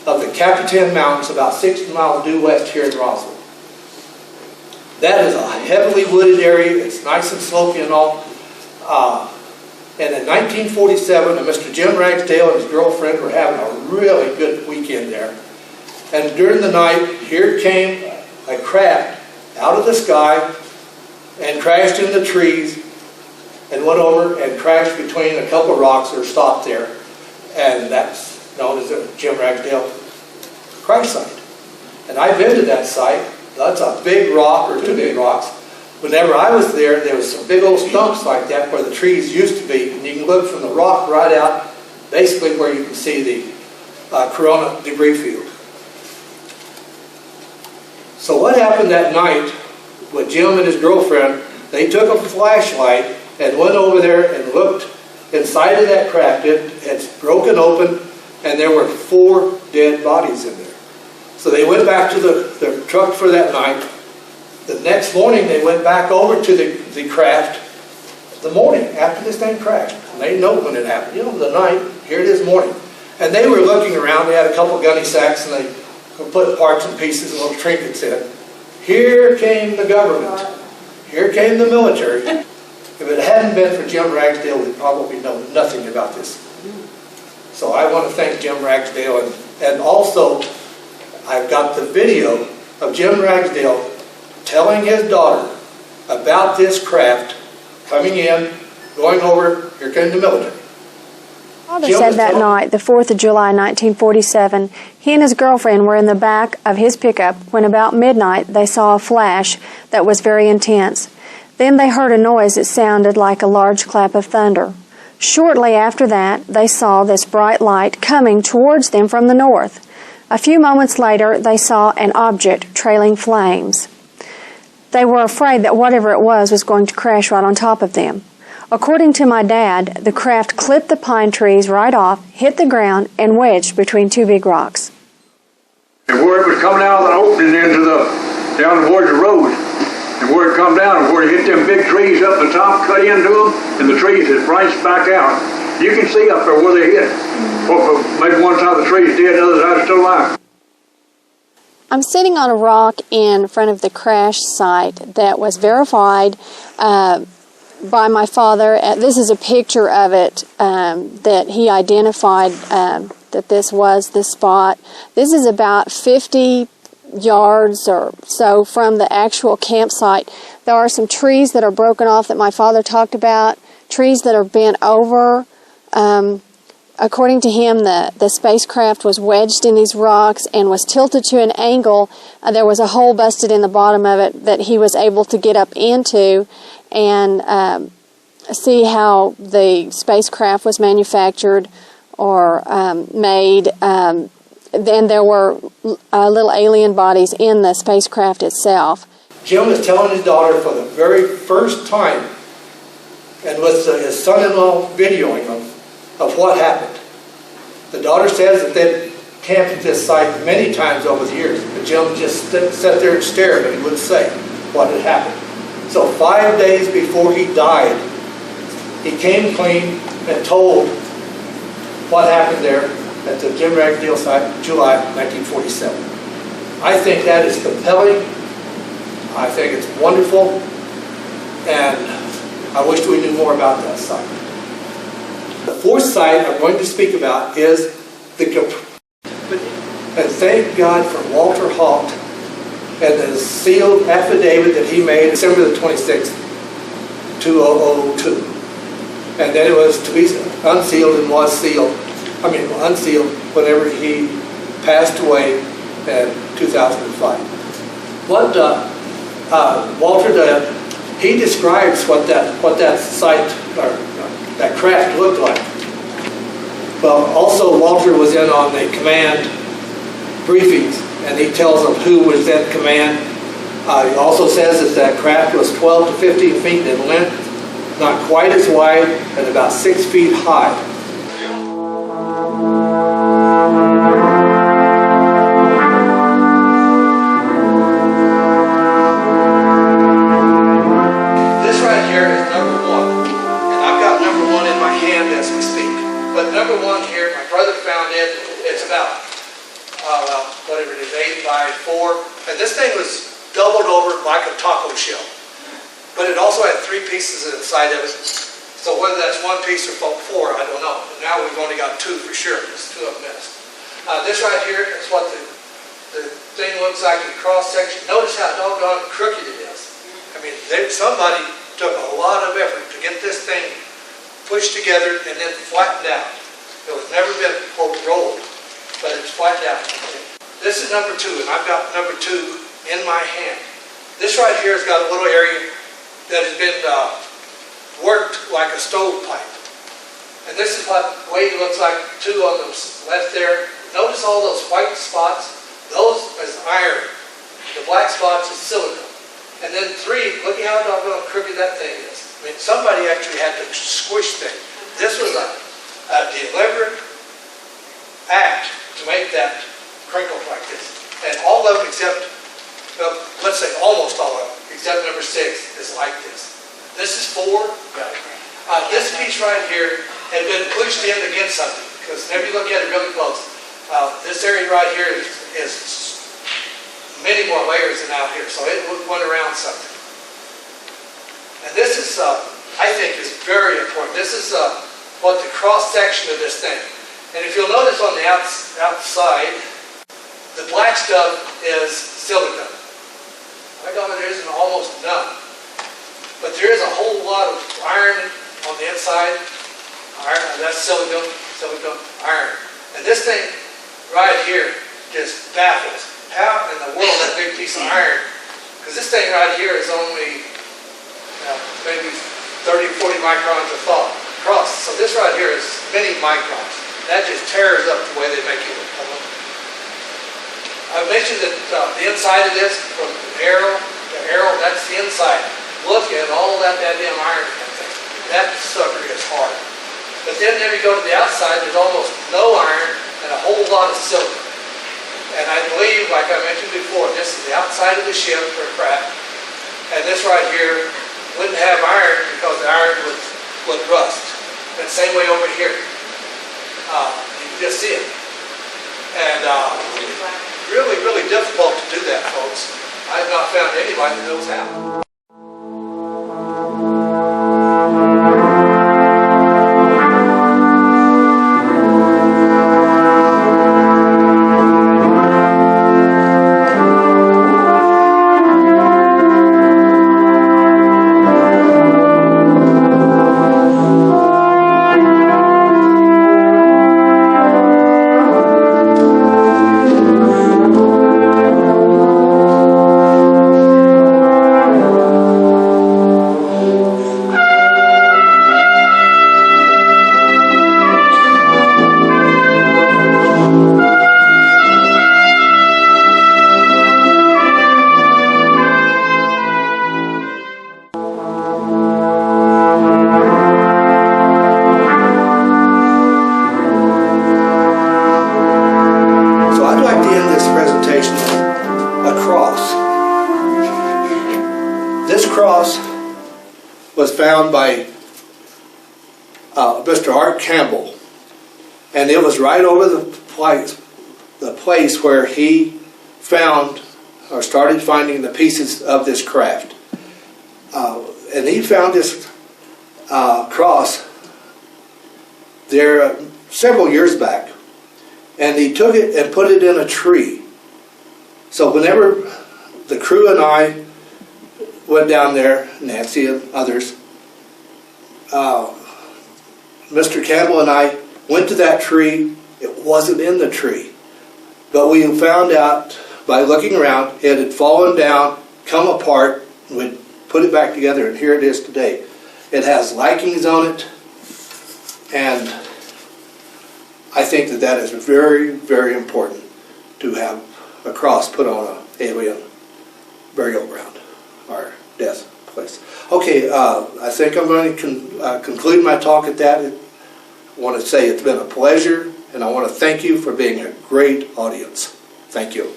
of the Capitan Mountains, about 60 miles due west here in Roswell. That is a heavily wooded area. It's nice and slopey and all. And in 1947, Mr. Jim Ragsdale and his girlfriend were having a really good weekend there. And during the night, here came a craft out of the sky and crashed in the trees and went over and crashed between a couple of rocks that are stopped there. And that's known as the Jim Ragsdale crash site. And I've been to that site. That's a big rock, or two big rocks. Whenever I was there, there was some big old stumps like that where the trees used to be. And you can look from the rock right out, basically where you can see the Corona debris field. So what happened that night with Jim and his girlfriend, they took a flashlight and went over there and looked inside of that craft. It's broken open, and there were 4 dead bodies in there. So they went back to the truck for that night. The next morning, they went back over to the craft the morning after this thing crashed. And they know when it happened. You know, the night, here it is morning. And they were looking around. They had a couple gunny sacks, and they put parts and pieces and little trinkets in. Here came the government. Here came the military. If it hadn't been for Jim Ragsdale, we'd probably know nothing about this. So I want to thank Jim Ragsdale. And also, I've got the video of Jim Ragsdale telling his daughter about this craft coming in, going over, here came the military. Father said that night, the 4th of July, 1947, he and his girlfriend were in the back of his pickup when about midnight they saw a flash that was very intense. Then they heard a noise that sounded like a large clap of thunder. Shortly after that, they saw this bright light coming towards them from the north. A few moments later, they saw an object trailing flames. They were afraid that whatever it was going to crash right on top of them. According to my dad, the craft clipped the pine trees right off, hit the ground, and wedged between 2 big rocks. And where it was coming out of the opening down towards the road, and where it come down, and where it hit them big trees up the top, cut into them, and the trees had branched back out. You can see up there where they hit. Maybe one side of the tree is dead, the other side is still alive. I'm sitting on a rock in front of the crash site that was verified by my father. This is a picture of it that he identified that this was the spot. This is about 50 yards or so from the actual campsite. There are some trees that are broken off that my father talked about, trees that are bent over. According to him, the spacecraft was wedged in these rocks and was tilted to an angle. There was a hole busted in the bottom of it that he was able to get up into and see how the spacecraft was manufactured or made. Then there were little alien bodies in the spacecraft itself. Jim is telling his daughter for the very first time, and with his son-in-law videoing of what happened. The daughter says that they've camped at this site many times over the years, but Jim just sat there and stared, but he wouldn't say what had happened. So 5 days before he died, he came clean and told what happened there at the Jim Ragsdale site, July 1947. I think that is compelling. I think it's wonderful, and I wish we knew more about that site. The 4th site I'm going to speak about is the and thank God for Walter Halt and the sealed affidavit that he made December the 26th, 2002. And then it was to be unsealed and was sealed. Unsealed whenever he passed away in 2005. What Walter did, he describes what that site or that craft looked like. Well, also Walter was in on the command briefings, and he tells them who was in command. He also says that that craft was 12 to 15 feet in length, not quite as wide, and about 6 feet high. This right here is number 1, and I've got number 1 in my hand as we speak. But number 1 here, my brother found it. It's about whatever it is, 8 by 4. And this thing was doubled over like a taco shell. But it also had 3 pieces inside of it. So whether that's 1 piece or 4, I don't know. But now we've only got 2 for sure, because 2 of them missed. This right here is what the thing looks like in cross-section. Notice how doggone crooked it is. I mean, somebody took a lot of effort to get this thing pushed together and then flattened out. It was never been, quote, rolled, but it's flattened out. This is number 2, and I've got number 2 in my hand. This right here has got a little area that has been worked like a stovepipe. And this is what the way it looks like, 2 on the left there. Notice all those white spots? Those is iron. The black spots is silicone. And then 3, look at how doggone crooked that thing is. I mean, somebody actually had to squish things. This was a deliberate act to make that crinkle like this. And all of them except, well, let's say almost all of them, except number 6 is like this. This is 4. This piece right here had been pushed in against something, because whenever you look at it really close, this area right here is many more layers than out here, so it went around something. And this is, I think, is very important. This is what the cross-section of this thing. And if you'll notice on the outside, the black stuff is silicone. I know there isn't almost none. But there is a whole lot of iron on the inside. Iron, that's silicone, iron. And this thing right here just baffles. How in the world that big piece of iron, because this thing right here is only maybe 30, 40 microns across. So this right here is many microns. That just tears up the way they make it. I mentioned that the inside of this, from the arrow, that's the inside. Look at all that damn iron in that thing. That sucker is hard. But then you go to the outside, there's almost no iron and a whole lot of silicon. And I believe, like I mentioned before, this is the outside of the ship or craft. And this right here wouldn't have iron because the iron would rust. And same way over here. You can just see it. And really, really difficult to do that, folks. I've not found anybody that knows how. Was found by Mr. Art Campbell, and it was right over the place where he found or started finding the pieces of this craft. And he found this cross there several years back, and he took it and put it in a tree. So whenever the crew and I went down there, Nancy and others, Mr. Campbell and I went to that tree. It wasn't in the tree. But we found out by looking around, it had fallen down, come apart, and we'd put it back together, and here it is today. It has likings on it, and I think that that is very, very important to have a cross put on an alien burial ground or death place. Okay, I think I'm going to conclude my talk at that. I want to say it's been a pleasure, and I want to thank you for being a great audience. Thank you.